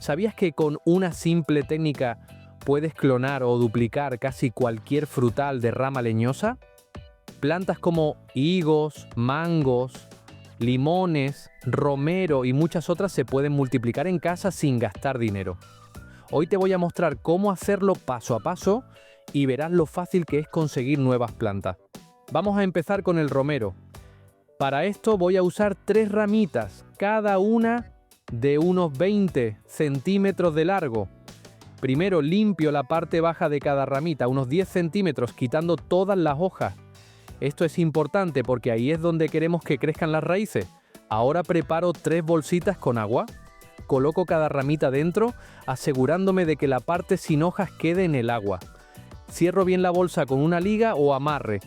¿Sabías que con una simple técnica puedes clonar o duplicar casi cualquier frutal de rama leñosa? Plantas como higos, mangos, limones, romero y muchas otras se pueden multiplicar en casa sin gastar dinero. Hoy te voy a mostrar cómo hacerlo paso a paso y verás lo fácil que es conseguir nuevas plantas. Vamos a empezar con el romero. Para esto voy a usar 3 ramitas, cada una de unos 20 centímetros de largo. Primero limpio la parte baja de cada ramita, unos 10 centímetros, quitando todas las hojas. Esto es importante porque ahí es donde queremos que crezcan las raíces. Ahora preparo 3 bolsitas con agua. Coloco cada ramita dentro, asegurándome de que la parte sin hojas quede en el agua. Cierro bien la bolsa con una liga o amarre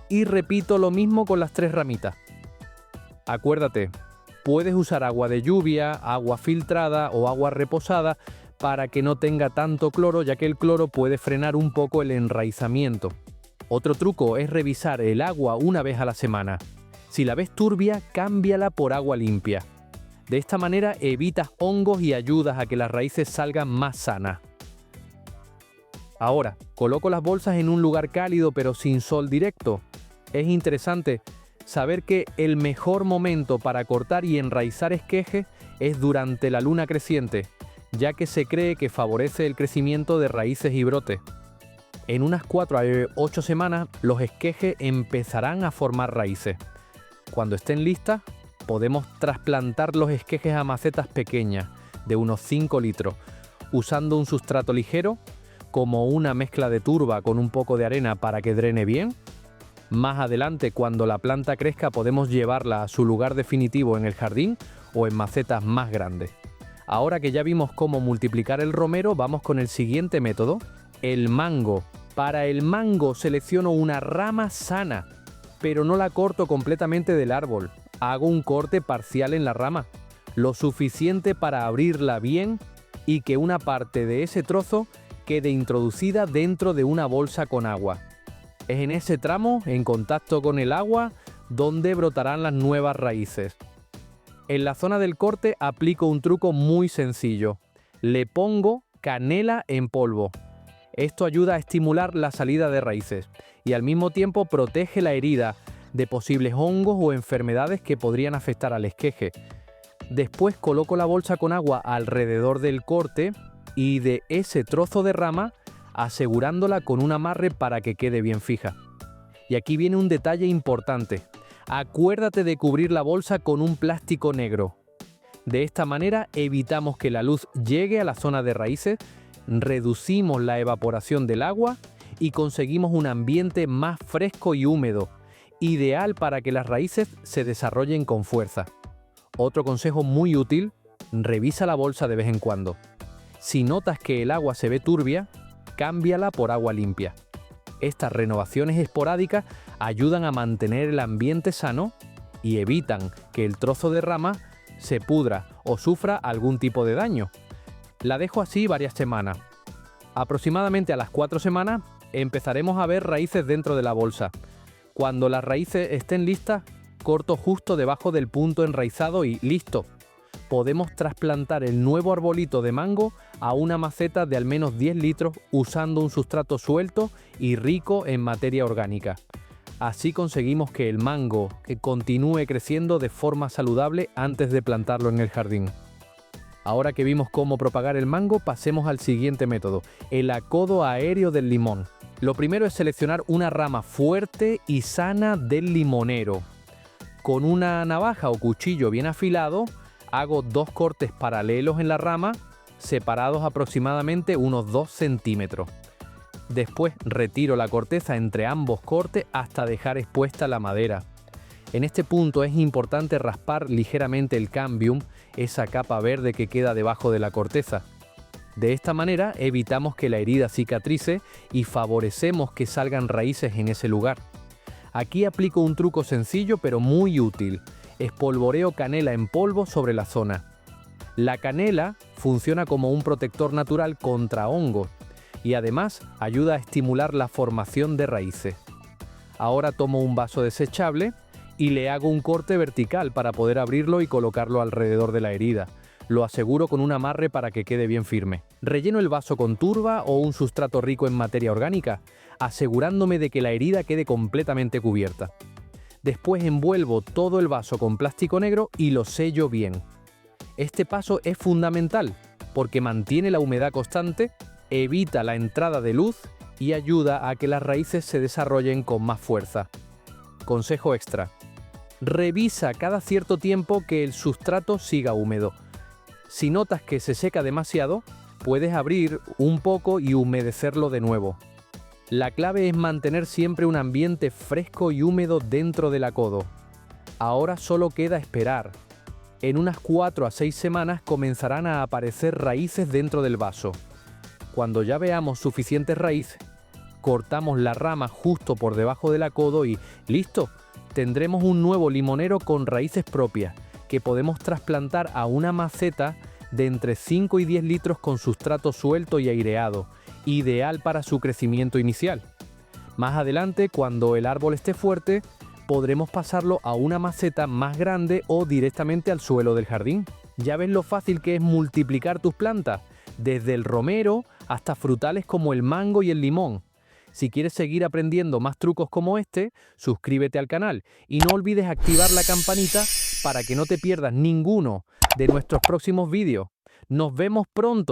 y repito lo mismo con las 3 ramitas. Acuérdate, puedes usar agua de lluvia, agua filtrada o agua reposada para que no tenga tanto cloro, ya que el cloro puede frenar un poco el enraizamiento. Otro truco es revisar el agua una vez a la semana. Si la ves turbia, cámbiala por agua limpia. De esta manera evitas hongos y ayudas a que las raíces salgan más sanas. Ahora, coloco las bolsas en un lugar cálido pero sin sol directo. Es interesante saber que el mejor momento para cortar y enraizar esquejes es durante la luna creciente, ya que se cree que favorece el crecimiento de raíces y brotes. En unas 4 a 8 semanas, los esquejes empezarán a formar raíces. Cuando estén listas, podemos trasplantar los esquejes a macetas pequeñas, de unos 5 litros, usando un sustrato ligero, como una mezcla de turba con un poco de arena para que drene bien. Más adelante, cuando la planta crezca, podemos llevarla a su lugar definitivo en el jardín o en macetas más grandes. Ahora que ya vimos cómo multiplicar el romero, vamos con el siguiente método, el mango. Para el mango selecciono una rama sana, pero no la corto completamente del árbol. Hago un corte parcial en la rama, lo suficiente para abrirla bien y que una parte de ese trozo quede introducida dentro de una bolsa con agua. Es en ese tramo, en contacto con el agua, donde brotarán las nuevas raíces. En la zona del corte aplico un truco muy sencillo. Le pongo canela en polvo. Esto ayuda a estimular la salida de raíces y al mismo tiempo protege la herida de posibles hongos o enfermedades que podrían afectar al esqueje. Después coloco la bolsa con agua alrededor del corte y de ese trozo de rama, asegurándola con un amarre para que quede bien fija. Y aquí viene un detalle importante. Acuérdate de cubrir la bolsa con un plástico negro. De esta manera evitamos que la luz llegue a la zona de raíces, reducimos la evaporación del agua y conseguimos un ambiente más fresco y húmedo, ideal para que las raíces se desarrollen con fuerza. Otro consejo muy útil, revisa la bolsa de vez en cuando. Si notas que el agua se ve turbia, cámbiala por agua limpia. Estas renovaciones esporádicas ayudan a mantener el ambiente sano y evitan que el trozo de rama se pudra o sufra algún tipo de daño. La dejo así varias semanas. Aproximadamente a las 4 semanas empezaremos a ver raíces dentro de la bolsa. Cuando las raíces estén listas, corto justo debajo del punto enraizado y listo. Podemos trasplantar el nuevo arbolito de mango a una maceta de al menos 10 litros usando un sustrato suelto y rico en materia orgánica. Así conseguimos que el mango continúe creciendo de forma saludable antes de plantarlo en el jardín. Ahora que vimos cómo propagar el mango, pasemos al siguiente método, el acodo aéreo del limón. Lo primero es seleccionar una rama fuerte y sana del limonero. Con una navaja o cuchillo bien afilado, hago 2 cortes paralelos en la rama, separados aproximadamente unos 2 centímetros. Después retiro la corteza entre ambos cortes hasta dejar expuesta la madera. En este punto es importante raspar ligeramente el cambium, esa capa verde que queda debajo de la corteza. De esta manera evitamos que la herida cicatrice y favorecemos que salgan raíces en ese lugar. Aquí aplico un truco sencillo pero muy útil. Espolvoreo canela en polvo sobre la zona. La canela funciona como un protector natural contra hongos y además ayuda a estimular la formación de raíces. Ahora tomo un vaso desechable y le hago un corte vertical para poder abrirlo y colocarlo alrededor de la herida. Lo aseguro con un amarre para que quede bien firme. Relleno el vaso con turba o un sustrato rico en materia orgánica, asegurándome de que la herida quede completamente cubierta. Después envuelvo todo el vaso con plástico negro y lo sello bien. Este paso es fundamental porque mantiene la humedad constante, evita la entrada de luz y ayuda a que las raíces se desarrollen con más fuerza. Consejo extra: revisa cada cierto tiempo que el sustrato siga húmedo. Si notas que se seca demasiado, puedes abrir un poco y humedecerlo de nuevo. La clave es mantener siempre un ambiente fresco y húmedo dentro del acodo. Ahora solo queda esperar. En unas 4 a 6 semanas comenzarán a aparecer raíces dentro del vaso. Cuando ya veamos suficientes raíces, cortamos la rama justo por debajo del acodo y ¡listo! Tendremos un nuevo limonero con raíces propias, que podemos trasplantar a una maceta de entre 5 y 10 litros con sustrato suelto y aireado, ideal para su crecimiento inicial. Más adelante, cuando el árbol esté fuerte, podremos pasarlo a una maceta más grande o directamente al suelo del jardín. ¿Ya ves lo fácil que es multiplicar tus plantas? Desde el romero hasta frutales como el mango y el limón. Si quieres seguir aprendiendo más trucos como este, suscríbete al canal y no olvides activar la campanita para que no te pierdas ninguno de nuestros próximos vídeos. ¡Nos vemos pronto!